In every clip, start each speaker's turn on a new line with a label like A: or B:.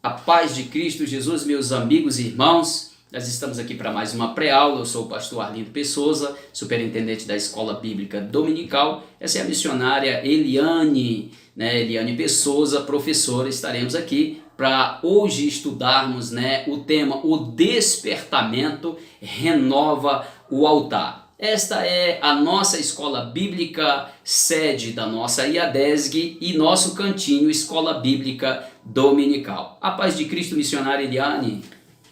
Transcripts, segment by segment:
A: A paz de Cristo Jesus, meus amigos e irmãos, nós estamos aqui para mais uma pré-aula. Eu sou o pastor Arlindo Pessoza, superintendente da Escola Bíblica Dominical. Essa é a missionária Eliane Pessoza, professora. Estaremos aqui para hoje estudarmos o tema O Despertamento Renova o Altar. Esta é a nossa escola bíblica, sede da nossa IADESG e nosso cantinho Escola Bíblica Dominical. A paz de Cristo, missionária Eliane.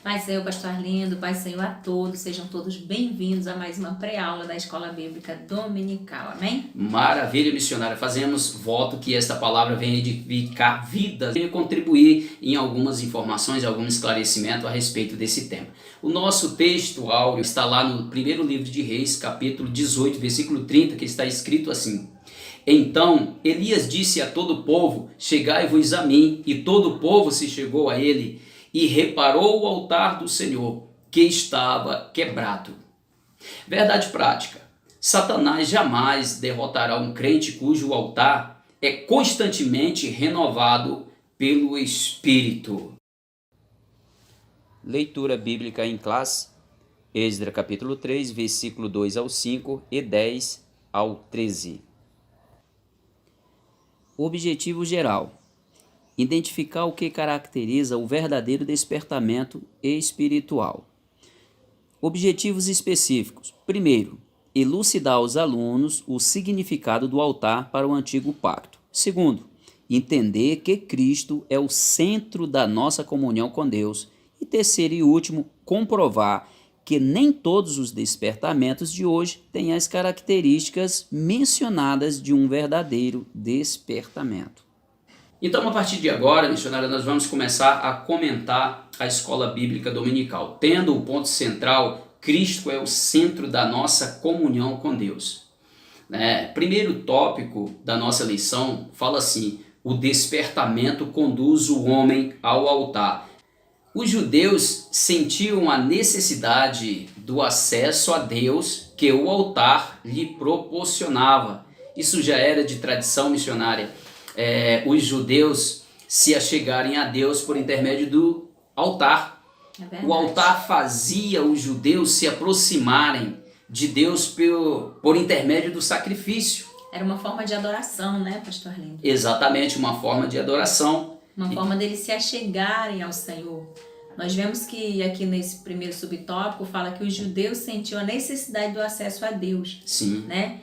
B: Paz Senhor, pastor Arlindo, paz Senhor a todos, sejam todos bem-vindos a mais uma pré-aula da Escola Bíblica Dominical, amém?
A: Maravilha, missionária, fazemos voto que esta palavra venha edificar vidas e contribuir em algumas informações, algum esclarecimento a respeito desse tema. O nosso texto áureo está lá no primeiro livro de Reis, capítulo 18, versículo 30, que está escrito assim: Então Elias disse a todo o povo, chegai-vos a mim, e todo o povo se chegou a ele, e reparou o altar do Senhor, que estava quebrado. Verdade prática: Satanás jamais derrotará um crente cujo altar é constantemente renovado pelo Espírito. Leitura bíblica em classe, Esdras capítulo 3, versículo 2 ao 5 e 10 ao 13. Objetivo geral: identificar o que caracteriza o verdadeiro despertamento espiritual. Objetivos específicos: primeiro, elucidar aos alunos o significado do altar para o antigo pacto. Segundo, entender que Cristo é o centro da nossa comunhão com Deus. E terceiro e último, comprovar que nem todos os despertamentos de hoje têm as características mencionadas de um verdadeiro despertamento. Então, a partir de agora, missionária, nós vamos começar a comentar a escola bíblica dominical, tendo o ponto central: Cristo é o centro da nossa comunhão com Deus. Primeiro tópico da nossa lição fala assim: o despertamento conduz o homem ao altar. Os judeus sentiam a necessidade do acesso a Deus que o altar lhe proporcionava. Isso já era de tradição missionária. Os judeus se achegarem a Deus por intermédio do altar. O altar fazia os judeus se aproximarem de Deus por intermédio do sacrifício.
B: Era uma forma de adoração, né, pastor Arlindo?
A: Exatamente, uma forma de adoração.
B: Uma forma deles se achegarem ao Senhor. Nós vemos que aqui nesse primeiro subtópico fala que os judeus sentiam a necessidade do acesso a Deus.
A: Sim.
B: Né?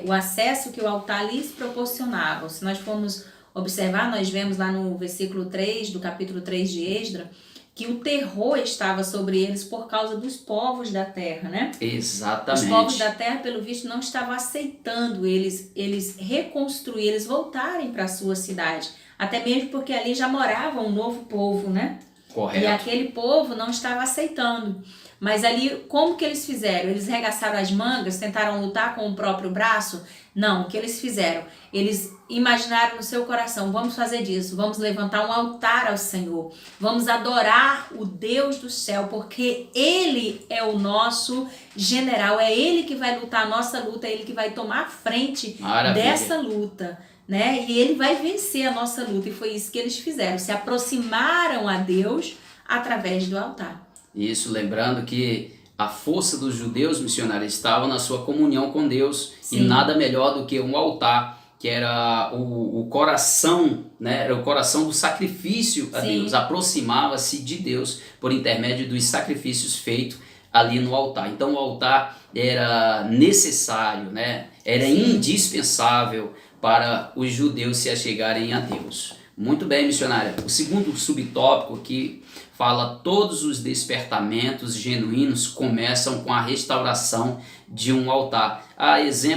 B: O acesso que o altar lhes proporcionava. Se nós formos observar, nós vemos lá no versículo 3 do capítulo 3 de Esdras, que o terror estava sobre eles por causa dos povos da terra, né?
A: Exatamente.
B: Os povos da terra, pelo visto, não estavam aceitando eles reconstruir, eles voltarem para a sua cidade. Até mesmo porque ali já morava um novo povo, né?
A: Correto.
B: E aquele povo não estava aceitando. Mas ali, como que eles fizeram? Eles regaçaram as mangas, tentaram lutar com o próprio braço? Não, o que eles fizeram? Eles imaginaram no seu coração: vamos fazer disso, vamos levantar um altar ao Senhor, vamos adorar o Deus do céu, porque Ele é o nosso general, é Ele que vai lutar a nossa luta, é Ele que vai tomar a frente dessa luta. Né? E Ele vai vencer a nossa luta. E foi isso que eles fizeram, se aproximaram a Deus através do altar.
A: Isso, lembrando que a força dos judeus missionários estava na sua comunhão com Deus. Sim. E nada melhor do que um altar, que era o coração, né? Era o coração do sacrifício a
B: Sim.
A: Deus, aproximava-se de Deus por intermédio dos sacrifícios feitos ali no altar. Então o altar era necessário, né? Era Sim. indispensável para os judeus se achegarem a Deus. Muito bem, missionária. O segundo subtópico que fala: todos os despertamentos genuínos começam com a restauração de um altar.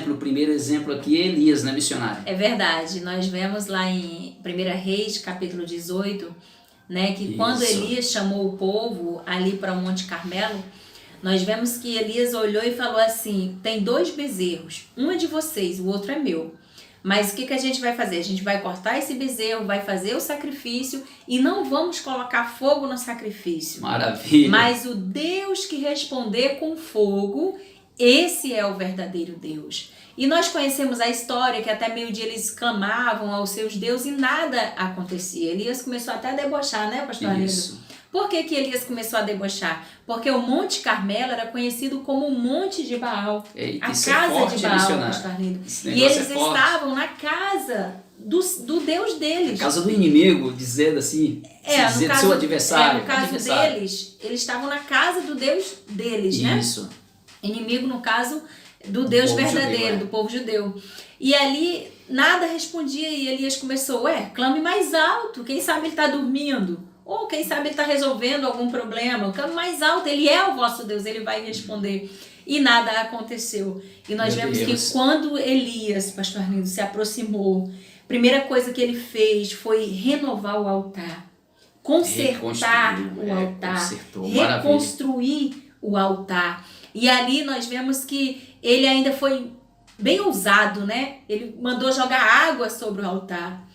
A: O primeiro exemplo aqui é Elias, né, missionária?
B: É verdade. Nós vemos lá em 1 Reis, capítulo 18, né, que quando Elias chamou o povo ali para o Monte Carmelo, nós vemos que Elias olhou e falou assim: tem 2 bezerros, um é de vocês, o outro é meu. Mas o que a gente vai fazer? A gente vai cortar esse bezerro, vai fazer o sacrifício e não vamos colocar fogo no sacrifício.
A: Maravilha!
B: Mas o Deus que responder com fogo, Esse é o verdadeiro Deus. E nós conhecemos a história que até meio-dia eles clamavam aos seus deuses e nada acontecia. Elias começou até a debochar, né, pastor Arlindo?
A: Isso.
B: Por que Elias começou a debochar? Porque o Monte Carmelo era conhecido como o Monte de Baal.
A: Eita,
B: A
A: isso é
B: casa
A: forte,
B: de Baal,
A: missionário.
B: pastor Arlindo.
A: Esse
B: E
A: negócio
B: eles
A: é forte.
B: estavam na casa do Deus deles.
A: Casa do inimigo, dizendo assim, dizer do seu adversário.
B: no caso
A: adversário.
B: deles, eles estavam na casa do Deus deles, né?
A: Isso.
B: Inimigo, no caso, do Deus
A: povo
B: verdadeiro,
A: judeu,
B: do povo judeu. E ali, nada respondia e Elias começou, clame mais alto, quem sabe ele está dormindo. Ou quem sabe ele está resolvendo algum problema. Clame mais alto, ele é o vosso Deus, ele vai responder. E nada aconteceu. E nós
A: Meu
B: vemos
A: Deus.
B: que quando Elias, pastor Arlindo, se aproximou, a primeira coisa que ele fez foi renovar o altar. Consertar o altar.
A: Consertou, maravilha.
B: Reconstruir o altar. E ali nós vemos que ele ainda foi bem ousado, né? Ele mandou jogar água sobre o altar,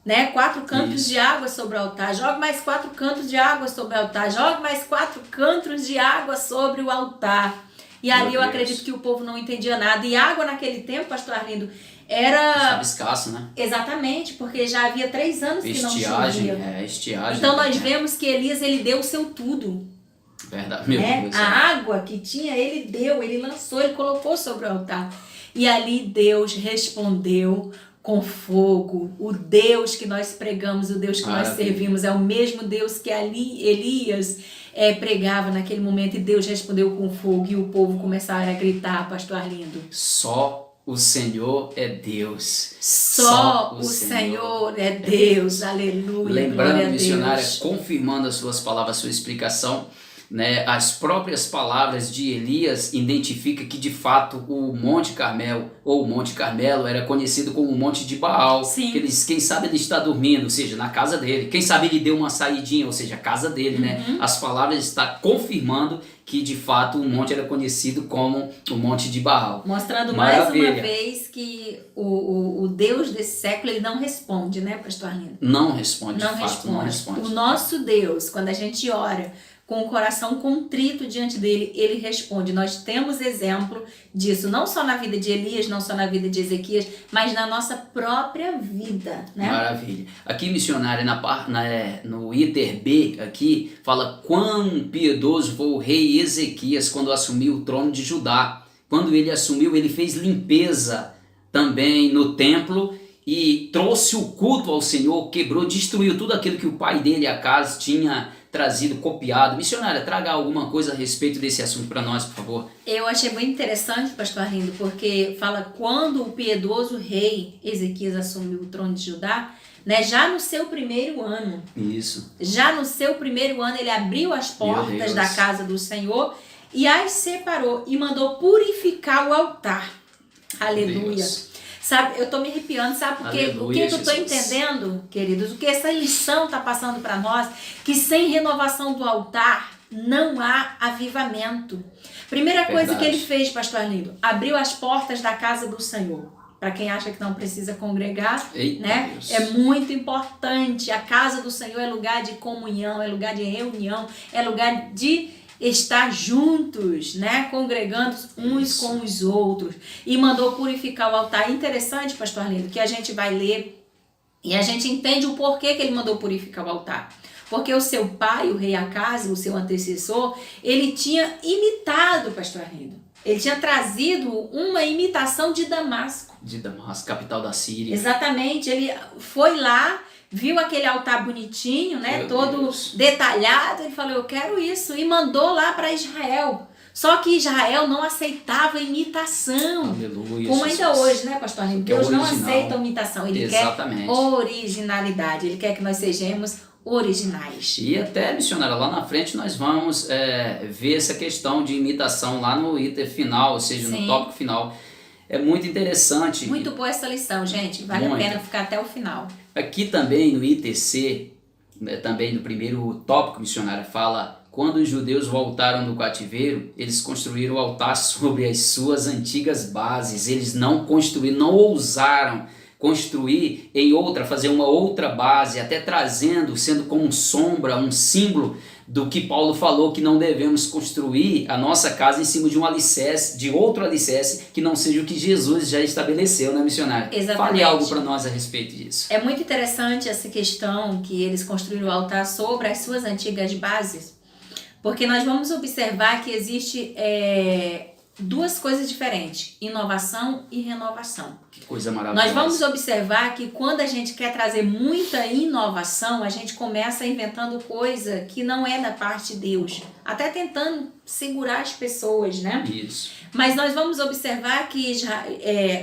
B: né? 4 cantos
A: Isso.
B: de água sobre o altar. Joga mais 4 cantos de água sobre o altar. Joga mais 4 cantos de água sobre o altar. E ali eu
A: Deus.
B: acredito que o povo não entendia nada. E água naquele tempo, pastor Arlindo, era...
A: Estava escasso, né?
B: Exatamente, porque já havia 3 anos que não
A: Estiagem,
B: chovia.
A: estiagem.
B: Então nós
A: né?
B: vemos que Elias, ele deu o seu tudo.
A: Verdade, meu
B: Né?
A: Deus.
B: A água que tinha, ele deu, ele lançou, ele colocou sobre o altar. E ali Deus respondeu com fogo. O Deus que nós pregamos, o Deus que nós
A: Maravilha.
B: servimos, é o mesmo Deus que ali Elias pregava naquele momento. E Deus respondeu com fogo e o povo começaram a gritar, pastor Arlindo.
A: Só o Senhor é Deus.
B: Só o Senhor é Deus. Aleluia. glória
A: Lembrando,
B: a
A: missionária,
B: Deus.
A: confirmando as suas palavras, a sua explicação, né, as próprias palavras de Elias identificam que de fato o Monte Carmelo ou o Monte Carmelo era conhecido como o Monte de Baal.
B: Sim.
A: Que quem sabe ele está dormindo, ou seja, na casa dele. Quem sabe ele deu uma saidinha, ou seja, a casa dele, né? As palavras estão confirmando que de fato o monte era conhecido como o Monte de Baal.
B: Mostrando mais
A: Maravilha.
B: uma vez que o Deus desse século, ele não responde, né, pastor Arlindo?
A: Não responde,
B: Não
A: de fato,
B: responde.
A: não responde.
B: O nosso Deus, quando a gente ora com o coração contrito diante dele, ele responde. Nós temos exemplo disso, não só na vida de Elias, não só na vida de Ezequias, mas na nossa própria vida, né?
A: Maravilha. Aqui, missionária, no Iter B, aqui, fala quão piedoso foi o rei Ezequias quando assumiu o trono de Judá. Quando ele assumiu, ele fez limpeza também no templo e trouxe o culto ao Senhor, quebrou, destruiu tudo aquilo que o pai dele, Acaz, tinha trazido, copiado. Missionária, traga alguma coisa a respeito desse assunto para nós, por favor.
B: Eu achei muito interessante, pastor Arlindo, porque fala quando o piedoso rei Ezequias assumiu o trono de Judá, né, já no seu primeiro ano.
A: Isso.
B: Já no seu primeiro ano, ele abriu as portas
A: Deus.
B: da casa do Senhor e as separou e mandou purificar o altar. Aleluia.
A: Deus.
B: Sabe, eu tô me arrepiando, sabe? Porque
A: Aleluia,
B: o que eu tô
A: Jesus.
B: entendendo, queridos, o que essa lição tá passando para nós, que sem renovação do altar não há avivamento. Primeira coisa
A: Verdade.
B: que ele fez, pastor Arlindo, abriu as portas da casa do Senhor. Para quem acha que não precisa congregar,
A: Eita,
B: né?
A: Deus.
B: É muito importante. A casa do Senhor é lugar de comunhão, é lugar de reunião, é lugar de estar juntos, né? Congregando uns
A: Isso.
B: com os outros. E mandou purificar o altar. Interessante, pastor Arlindo, que a gente vai ler e a gente entende o porquê que ele mandou purificar o altar. Porque o seu pai, o rei Acaz, o seu antecessor, ele tinha imitado, pastor Arlindo. Ele tinha trazido uma imitação de Damasco.
A: De Damasco, capital da Síria.
B: Exatamente, ele foi lá, viu aquele altar bonitinho, né,
A: Meu
B: todo
A: Deus.
B: detalhado, ele falou, eu quero isso, e mandou lá para Israel. Só que Israel não aceitava imitação.
A: Aleluia.
B: Como ainda
A: Jesus.
B: hoje, né, pastor Arlindo?
A: Que é
B: Deus não
A: original.
B: aceita imitação, ele
A: Exatamente.
B: quer originalidade, ele quer que nós sejamos originais.
A: E até, missionária, lá na frente nós vamos ver essa questão de imitação lá no item final, ou seja,
B: Sim.
A: no tópico final. É muito interessante.
B: Muito boa essa lição, gente, vale
A: Muito.
B: a pena ficar até o final.
A: Aqui também no ITC, também no primeiro tópico, missionária, fala: quando os judeus voltaram do cativeiro, eles construíram o altar sobre as suas antigas bases. Eles não construíram, não ousaram construir em outra, fazer uma outra base, até trazendo, sendo como sombra, um símbolo do que Paulo falou, que não devemos construir a nossa casa em cima de um alicerce, de outro alicerce, que não seja o que Jesus já estabeleceu, né, missionário?
B: Exatamente.
A: Fale algo para nós a respeito disso.
B: É muito interessante essa questão que eles construíram o altar sobre as suas antigas bases, porque nós vamos observar que existe duas coisas diferentes, inovação e renovação.
A: Que coisa maravilhosa.
B: Nós vamos observar que quando a gente quer trazer muita inovação, a gente começa inventando coisa que não é da parte de Deus, até tentando segurar as pessoas, né?
A: Isso.
B: Mas nós vamos observar que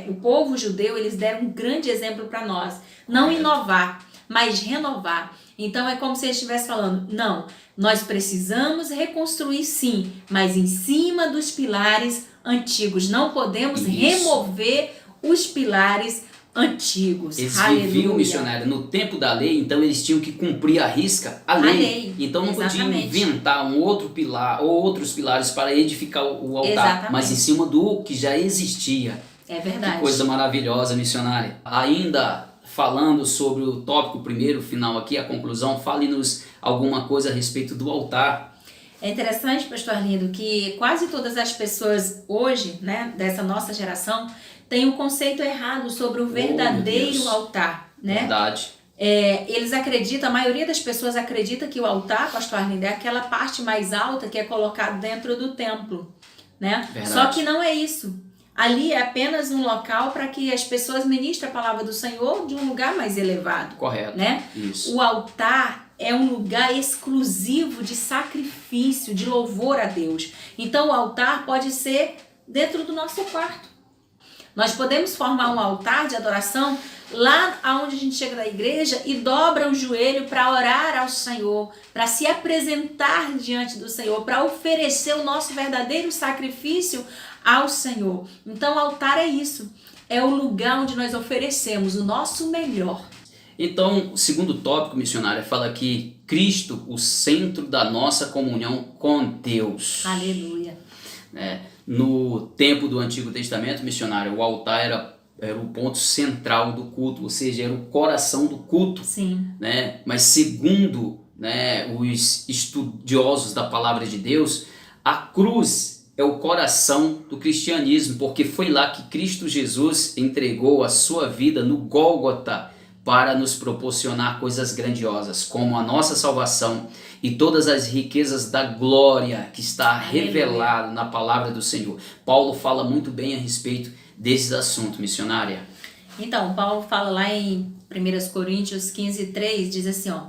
B: o povo judeu, eles deram um grande exemplo para nós. Não inovar, mas renovar. Então é como se eles estivessem falando, não, nós precisamos reconstruir sim, mas em cima dos pilares antigos. Não podemos remover os pilares antigos.
A: Eles
B: Aleluia.
A: viviam, missionário, no tempo da lei, então eles tinham que cumprir à risca a lei. Então não podiam inventar um outro pilar ou outros pilares para edificar o altar,
B: exatamente,
A: mas em cima do que já existia.
B: É verdade.
A: Que coisa maravilhosa, missionária. Ainda falando sobre o tópico primeiro, final aqui, a conclusão, fale-nos alguma coisa a respeito do altar.
B: É interessante, pastor Arlindo, que quase todas as pessoas hoje, né, dessa nossa geração, têm um conceito errado sobre o verdadeiro altar, né?
A: Verdade.
B: Eles acreditam, a maioria das pessoas acredita que o altar, pastor Arlindo, é aquela parte mais alta que é colocada dentro do templo, né?
A: Verdade.
B: Só que não é isso. Ali é apenas um local para que as pessoas ministrem a palavra do Senhor de um lugar mais elevado.
A: Correto.
B: Né?
A: Isso.
B: O altar é um lugar exclusivo de sacrifício, de louvor a Deus. Então o altar pode ser dentro do nosso quarto. Nós podemos formar um altar de adoração lá onde a gente chega na igreja e dobra o joelho para orar ao Senhor, para se apresentar diante do Senhor, para oferecer o nosso verdadeiro sacrifício ao Senhor. Então o altar é isso, é o lugar onde nós oferecemos o nosso melhor.
A: Então, o segundo tópico, missionária, fala aqui, Cristo, o centro da nossa comunhão com Deus.
B: Aleluia.
A: No tempo do Antigo Testamento, missionário, o altar era o ponto central do culto, ou seja, era o coração do culto.
B: Sim.
A: Né? Mas segundo, né, os estudiosos da palavra de Deus, a cruz é o coração do cristianismo, porque foi lá que Cristo Jesus entregou a sua vida no Gólgota para nos proporcionar coisas grandiosas, como a nossa salvação e todas as riquezas da glória que está revelada na palavra do Senhor. Paulo fala muito bem a respeito desses assuntos, missionária.
B: Então, Paulo fala lá em 1 Coríntios 15:3, diz assim, ó: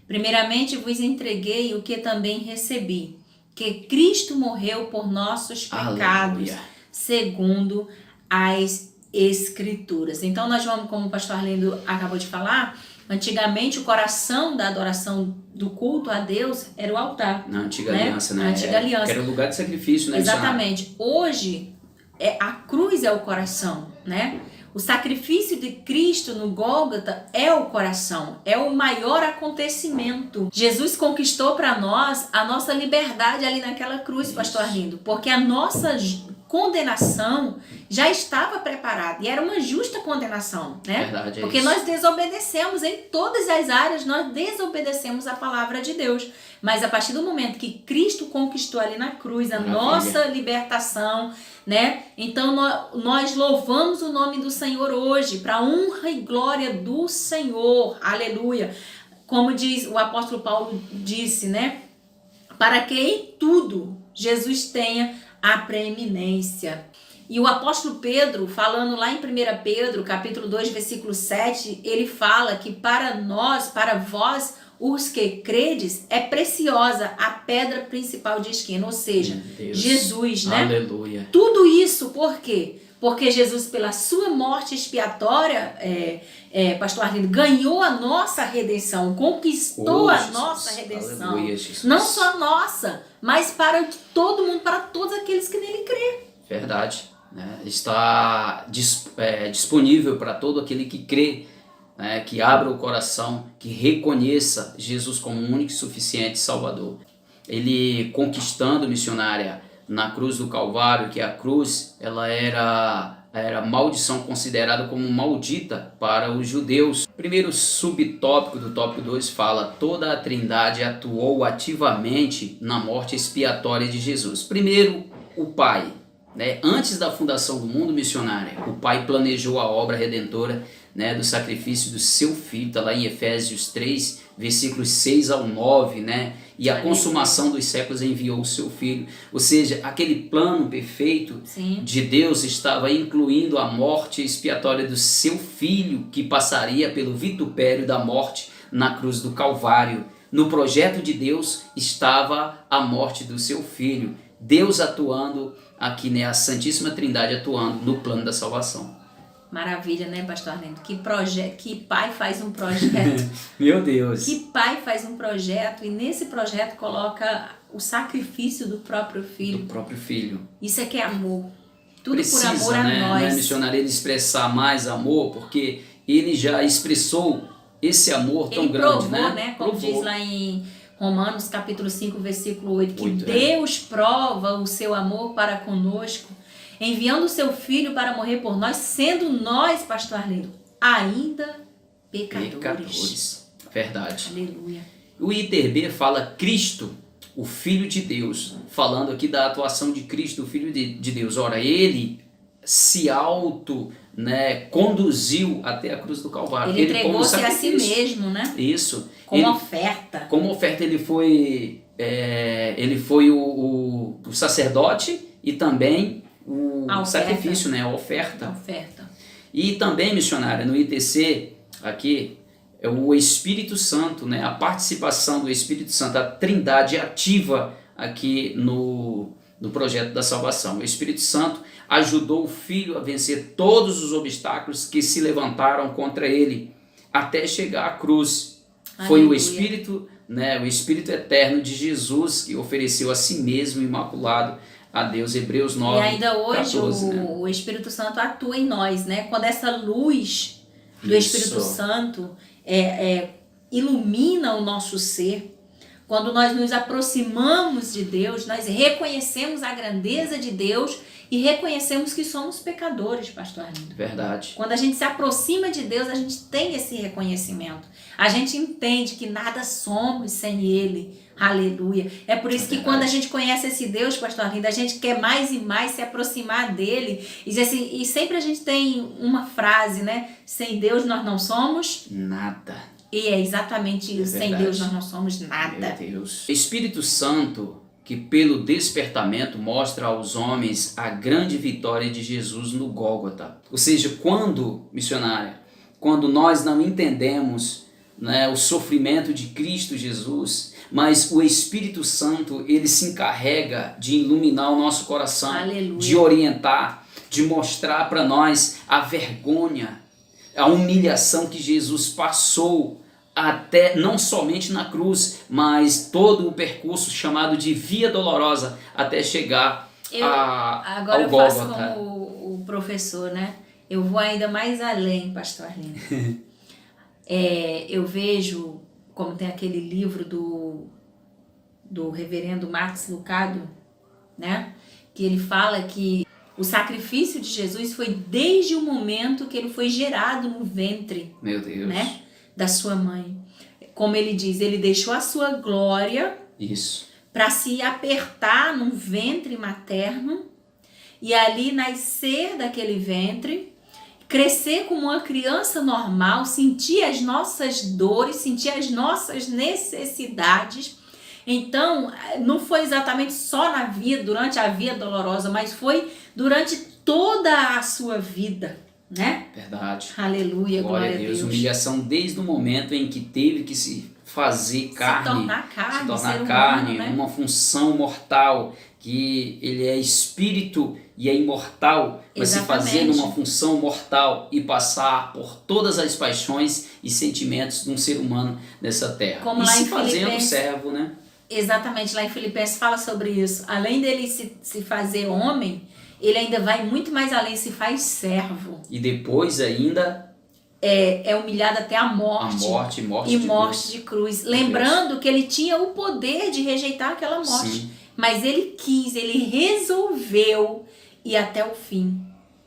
B: primeiramente vos entreguei o que também recebi, que Cristo morreu por nossos pecados, aleluia, segundo as Escrituras. Então nós vamos, como o pastor Arlindo acabou de falar, antigamente o coração da adoração do culto a Deus era o altar.
A: Na antiga aliança, né?
B: Na antiga aliança.
A: Que era o lugar de sacrifício, né?
B: Exatamente. Hoje, a cruz é o coração, né? O sacrifício de Cristo no Gólgota é o coração, é o maior acontecimento. Jesus conquistou para nós a nossa liberdade ali naquela cruz, pastor Arlindo, porque a nossa condenação já estava preparada e era uma justa condenação, né?
A: Verdade,
B: porque nós desobedecemos em todas as áreas, nós desobedecemos a palavra de Deus. Mas a partir do momento que Cristo conquistou ali na cruz a nossa libertação, né? Então nós louvamos o nome do Senhor hoje, para honra e glória do Senhor. Aleluia. Como diz o apóstolo Paulo, disse, né? Para que em tudo Jesus tenha a preeminência. E o apóstolo Pedro, falando lá em 1 Pedro, capítulo 2, versículo 7, ele fala que para nós, para vós, os que credes, é preciosa a pedra principal de esquina, ou seja, Jesus, né?
A: Aleluia.
B: Tudo isso por quê? Porque Jesus, pela sua morte expiatória, pastor Arlindo, ganhou a nossa redenção, conquistou a nossa redenção.
A: Aleluia,
B: não só nossa, mas para todo mundo, para todos aqueles que nele crê.
A: Verdade. Né? Está disponível para todo aquele que crê, né? Que abra o coração, que reconheça Jesus como o único e suficiente Salvador. Ele conquistando, missionária, na cruz do Calvário, que a cruz ela era era maldição, considerada como maldita para os judeus. O primeiro subtópico do tópico 2 fala: toda a Trindade atuou ativamente na morte expiatória de Jesus. Primeiro, o Pai, né? Antes da fundação do mundo missionário, o Pai planejou a obra redentora, né, do sacrifício do seu Filho, está lá em Efésios 3, versículos 6 ao 9, né? E a consumação dos séculos enviou o seu Filho. Ou seja, aquele plano perfeito de Deus estava incluindo a morte expiatória do seu Filho, que passaria pelo vitupério da morte na cruz do Calvário. No projeto de Deus estava a morte do seu Filho. Deus atuando aqui, né? A Santíssima Trindade atuando no plano da salvação.
B: Maravilha, né, pastor Arlindo? Que pai faz um projeto.
A: Meu Deus.
B: Que pai faz um projeto e nesse projeto coloca o sacrifício do próprio filho.
A: Do próprio filho.
B: Isso é que é amor. Tudo
A: Precisa,
B: por amor a
A: né,
B: nós.
A: Né, missionário, ele expressar mais amor, porque ele já expressou esse amor tão
B: ele
A: grande,
B: provou,
A: né?
B: Como
A: Provou.
B: diz lá em Romanos capítulo 5, versículo 8, que
A: 8,
B: Deus prova o seu amor para conosco, enviando o seu Filho para morrer por nós, sendo nós, pastor Arlindo, ainda pecadores.
A: Verdade.
B: Aleluia.
A: O ITB fala Cristo, o Filho de Deus, falando aqui da atuação de Cristo, o Filho de Deus. Ora, ele se conduziu até a cruz do Calvário.
B: Ele entregou-se a si mesmo, né?
A: Isso.
B: Como oferta.
A: Como oferta, ele foi o sacerdote e também o sacrifício, né? A oferta. E também, missionária, no ITC, aqui, é o Espírito Santo, né? A participação do Espírito Santo, a Trindade ativa aqui no projeto da salvação. O Espírito Santo ajudou o Filho a vencer todos os obstáculos que se levantaram contra ele, até chegar à cruz. Aleluia. Foi o Espírito, né? O Espírito eterno de Jesus que ofereceu a si mesmo imaculado a Deus. Hebreus 9,
B: e ainda hoje
A: 14,
B: o Espírito Santo atua em nós, né? Quando essa luz do Espírito Santo ilumina o nosso ser, quando nós nos aproximamos de Deus, nós reconhecemos a grandeza de Deus e reconhecemos que somos pecadores, pastor Arlindo.
A: Verdade.
B: Quando a gente se aproxima de Deus, a gente tem esse reconhecimento. A gente entende que nada somos sem Ele. Aleluia. É por isso que quando a gente conhece esse Deus, pastor Arlindo, a gente quer mais e mais se aproximar dele. E sempre a gente tem uma frase, né? Sem Deus nós não somos
A: nada.
B: E é exatamente isso. Sem Deus nós não somos nada.
A: Meu Deus. Espírito Santo, que pelo despertamento mostra aos homens a grande vitória de Jesus no Gólgota. Ou seja, quando nós não entendemos, né, o sofrimento de Cristo Jesus, mas o Espírito Santo, ele se encarrega de iluminar o nosso coração,
B: aleluia,
A: de orientar, de mostrar para nós a vergonha, a humilhação que Jesus passou, até não somente na cruz, mas todo o percurso chamado de Via Dolorosa até chegar
B: agora
A: ao Gólgota.
B: Eu faço como o professor, né? Eu vou ainda mais além, pastor Arlindo. Eu vejo, como tem aquele livro do reverendo Max Lucado, né? Que ele fala que o sacrifício de Jesus foi desde o momento que ele foi gerado no ventre,
A: meu Deus,
B: né, da sua mãe. Como ele diz, ele deixou a sua glória para se apertar num ventre materno e ali nascer daquele ventre, crescer como uma criança normal, sentir as nossas dores, sentir as nossas necessidades. Então, não foi exatamente só durante a via dolorosa, mas foi durante toda a sua vida, né?
A: Verdade.
B: Aleluia, glória a Deus.
A: Humilhação desde o momento em que teve que se fazer carne,
B: se tornar
A: carne,
B: humano, né?
A: Uma função mortal, que ele é espírito e é imortal, mas se fazer numa função mortal e passar por todas as paixões e sentimentos de um ser humano nessa terra.
B: Como
A: e
B: lá
A: se
B: em
A: fazendo servo, né?
B: Exatamente, lá em Filipenses fala sobre isso. Além dele se fazer homem, ele ainda vai muito mais além, se faz servo.
A: E depois ainda
B: é humilhado até a morte.
A: Morte
B: de cruz. Lembrando que ele tinha o poder de rejeitar aquela morte. Sim. Mas ele resolveu ir até o fim.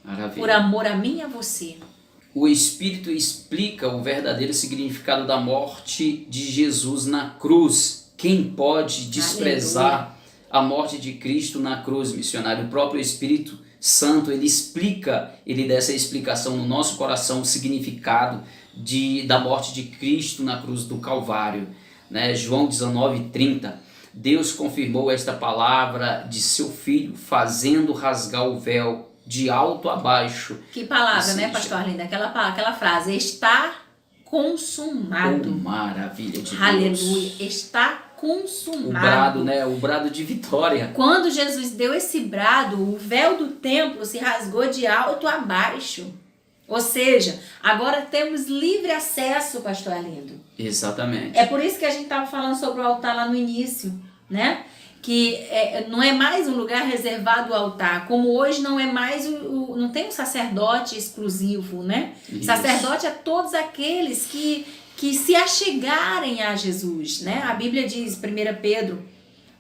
A: Maravilha.
B: por amor a mim e a você.
A: O Espírito explica o verdadeiro significado da morte de Jesus na cruz. Quem pode desprezar a morte de Cristo na cruz, missionário? O próprio Espírito Santo, ele explica, ele dá essa explicação no nosso coração, o significado da morte de Cristo na cruz do Calvário. Né? João 19:30, Deus confirmou esta palavra de seu Filho, fazendo rasgar o véu de alto a baixo.
B: Que palavra, né, pastor Arlindo? Aquela frase, está consumado.
A: Oh, maravilha de
B: Aleluia,
A: Deus.
B: está consumado.
A: O brado, né? O brado de vitória.
B: Quando Jesus deu esse brado, o véu do templo se rasgou de alto a baixo. Ou seja, agora temos livre acesso, pastor Arlindo.
A: Exatamente.
B: É por isso que a gente estava falando sobre o altar lá no início, né? Que não é mais um lugar reservado ao altar, como hoje não é mais não tem um sacerdote exclusivo, né?
A: Isso.
B: Sacerdote é todos aqueles que se achegarem a Jesus, né? A Bíblia diz, 1 Pedro,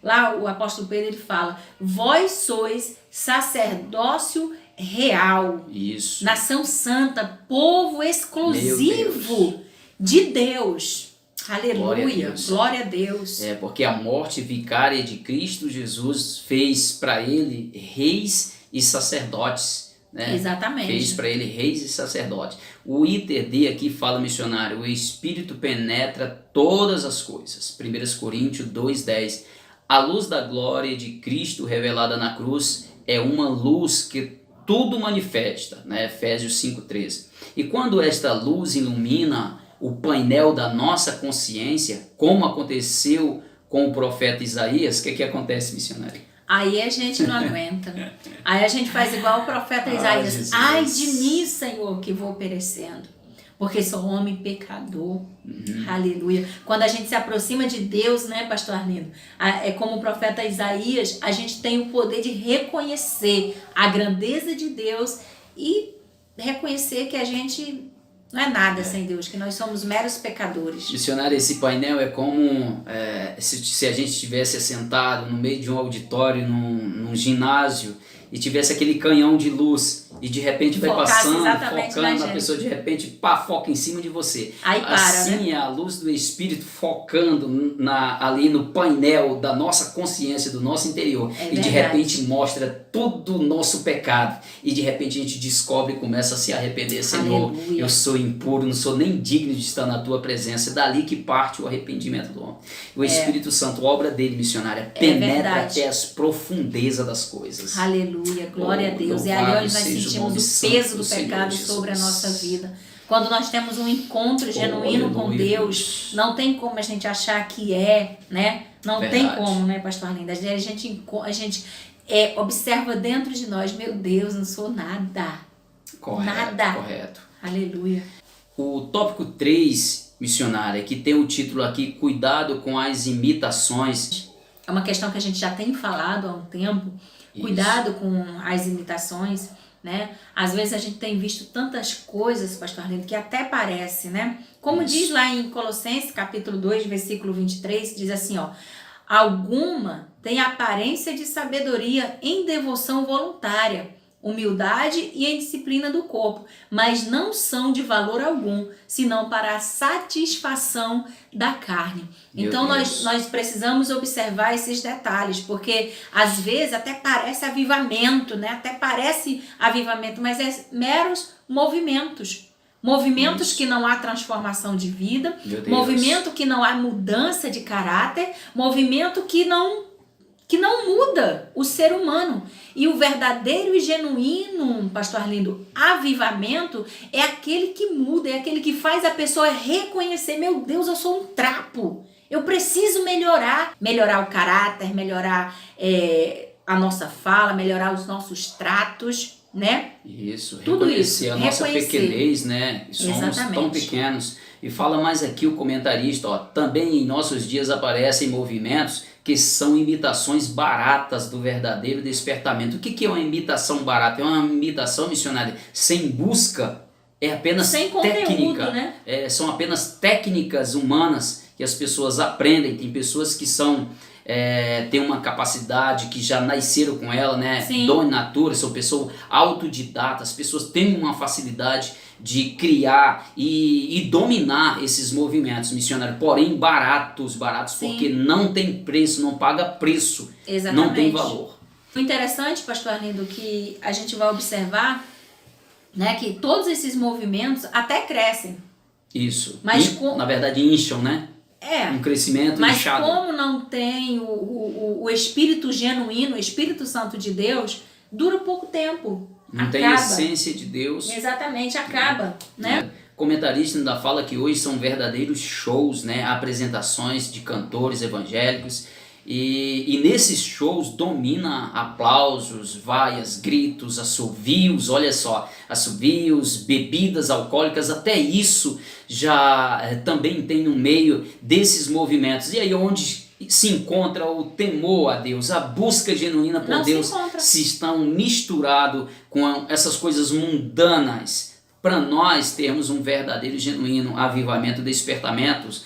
B: lá o apóstolo Pedro, ele fala: vós sois sacerdócio real,
A: Isso.
B: nação santa, povo exclusivo de Deus. Aleluia, glória a Deus.
A: É porque a morte vicária de Cristo Jesus fez para ele reis e sacerdotes, né?
B: Exatamente.
A: Fez para ele reis e sacerdotes. O item D aqui fala, missionário, o Espírito penetra todas as coisas. 1 Coríntios 2:10. A luz da glória de Cristo revelada na cruz é uma luz que tudo manifesta, né? Efésios 5:13. E quando esta luz ilumina o painel da nossa consciência, como aconteceu com o profeta Isaías, o que acontece, missionário?
B: Aí a gente não aguenta. Aí a gente faz igual o profeta Isaías.
A: Jesus.
B: Ai de mim, Senhor, que vou perecendo, porque sou homem pecador. Aleluia. Quando a gente se aproxima de Deus, né, pastor Arlindo? É como o profeta Isaías, a gente tem o poder de reconhecer a grandeza de Deus e reconhecer que a gente não é nada sem Deus, que nós somos meros pecadores.
A: Missionário, esse painel é como se a gente estivesse assentado no meio de um auditório, num ginásio, e tivesse aquele canhão de luz, e de repente vai passando, focando, a pessoa de repente foca em cima de você.
B: Aí para,
A: assim, né? É a luz do Espírito focando ali no painel da nossa consciência, do nosso interior. E de repente mostra todo o nosso pecado. E de repente a gente descobre e começa a se arrepender. Senhor,
B: aleluia,
A: eu sou impuro, não sou nem digno de estar na tua presença. É dali que parte o arrependimento do homem. O Espírito Santo, obra dele, missionária, penetra até as profundezas das coisas.
B: Aleluia, glória a Deus. É ali onde nós sentimos o peso do pecado sobre a nossa vida. Quando nós temos um encontro genuíno com Deus, não tem como a gente achar que né? Não tem como, né, pastor Arlindo? A gente observa dentro de nós, meu Deus, não sou nada.
A: Correto,
B: nada.
A: Correto.
B: Aleluia.
A: O tópico 3, missionária, que tem o título aqui, cuidado com as imitações.
B: É uma questão que a gente já tem falado há um tempo.
A: Isso.
B: Cuidado com as imitações, né? Às vezes a gente tem visto tantas coisas, pastor Arlindo, que até parece, né? Como diz lá em Colossenses, capítulo 2, versículo 23, diz assim, ó: alguma tem aparência de sabedoria em devoção voluntária, humildade e em disciplina do corpo, mas não são de valor algum, senão para a satisfação da carne. Então nós precisamos observar esses detalhes, porque às vezes até parece avivamento, né? Até parece avivamento, mas é meros movimentos. Movimentos que não há transformação de vida, movimento que não há mudança de caráter, movimento que não muda o ser humano. E o verdadeiro e genuíno, pastor Arlindo, avivamento é aquele que muda, é aquele que faz a pessoa reconhecer: meu Deus, eu sou um trapo, eu preciso melhorar o caráter, melhorar a nossa fala, melhorar os nossos tratos, né?
A: Isso,
B: tudo isso,
A: a nossa pequenez, né? Somos tão pequenos. E fala mais aqui o comentarista, ó: também em nossos dias aparecem movimentos que são imitações baratas do verdadeiro despertamento. O que é uma imitação barata? É uma imitação, missionária, sem busca, é apenas
B: sem
A: técnica.
B: Conteúdo, né?
A: São apenas técnicas humanas que as pessoas aprendem. Tem pessoas que são têm uma capacidade que já nasceram com ela, né?
B: Sim.
A: Dom e natura, são pessoas autodidatas, as pessoas têm uma facilidade de criar e dominar esses movimentos missionários, porém baratos,
B: Sim.
A: porque não tem preço, não paga preço,
B: Exatamente.
A: não tem valor.
B: O interessante, pastor Arlindo, que a gente vai observar, né, que todos esses movimentos até crescem.
A: Isso.
B: Mas
A: na verdade incham, né? Um crescimento
B: mas
A: inchado.
B: Como não tem o Espírito genuíno, o Espírito Santo de Deus, dura pouco tempo.
A: Não tem a essência de Deus.
B: Exatamente, acaba, né?
A: O comentarista ainda fala que hoje são verdadeiros shows, né? Apresentações de cantores evangélicos. E nesses shows domina aplausos, vaias, gritos, assovios, olha só, assovios, bebidas alcoólicas, até isso já também tem no meio desses movimentos. E aí onde se encontra o temor a Deus, a busca genuína por
B: Não
A: Deus,
B: se
A: estão misturado com essas coisas mundanas. Para nós termos um verdadeiro, genuíno avivamento, despertamentos,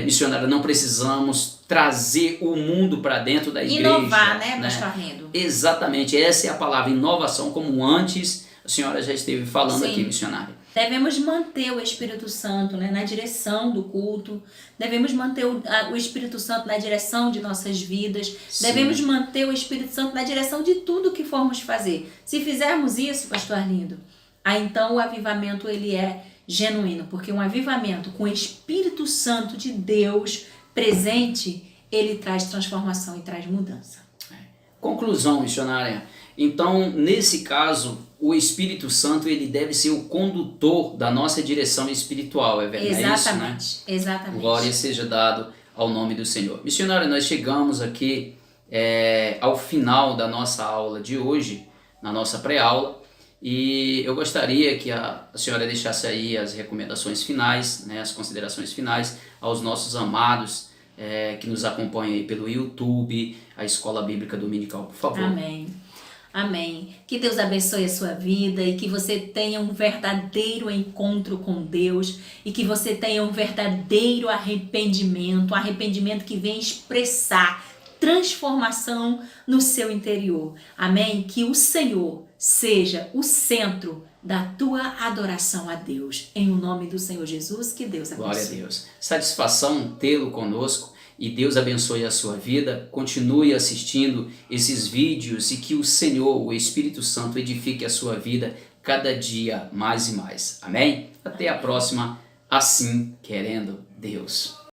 A: missionário, não precisamos trazer o mundo para dentro da igreja.
B: Inovar, né, pastor Arlindo?
A: Exatamente, essa é a palavra, inovação, como antes a senhora já esteve falando.
B: Sim.
A: Aqui, missionária.
B: Devemos manter o Espírito Santo, né, na direção do culto, devemos manter o Espírito Santo na direção de nossas vidas,
A: Sim.
B: Devemos manter o Espírito Santo na direção de tudo que formos fazer. Se fizermos isso, pastor Arlindo, aí então o avivamento ele é genuíno, porque um avivamento com o Espírito Santo de Deus presente, ele traz transformação e traz mudança.
A: Conclusão, missionária. Então, nesse caso, o Espírito Santo ele deve ser o condutor da nossa direção espiritual, é verdade?
B: Exatamente,
A: isso, né?
B: Exatamente.
A: Glória seja dado ao nome do Senhor. Missionária, nós chegamos aqui ao final da nossa aula de hoje, na nossa pré-aula, e eu gostaria que a senhora deixasse aí as recomendações finais, né, as considerações finais aos nossos amados que nos acompanham aí pelo YouTube, a Escola Bíblica Dominical, por favor.
B: Amém. Amém. Que Deus abençoe a sua vida e que você tenha um verdadeiro encontro com Deus e que você tenha um verdadeiro arrependimento, um arrependimento que vem expressar transformação no seu interior. Amém? Que o Senhor seja o centro da tua adoração a Deus. Em nome do Senhor Jesus, que Deus abençoe.
A: Glória a Deus. Satisfação tê-lo conosco. E Deus abençoe a sua vida, continue assistindo esses vídeos e que o Senhor, o Espírito Santo, edifique a sua vida cada dia mais e mais. Amém? Até a próxima, assim querendo Deus.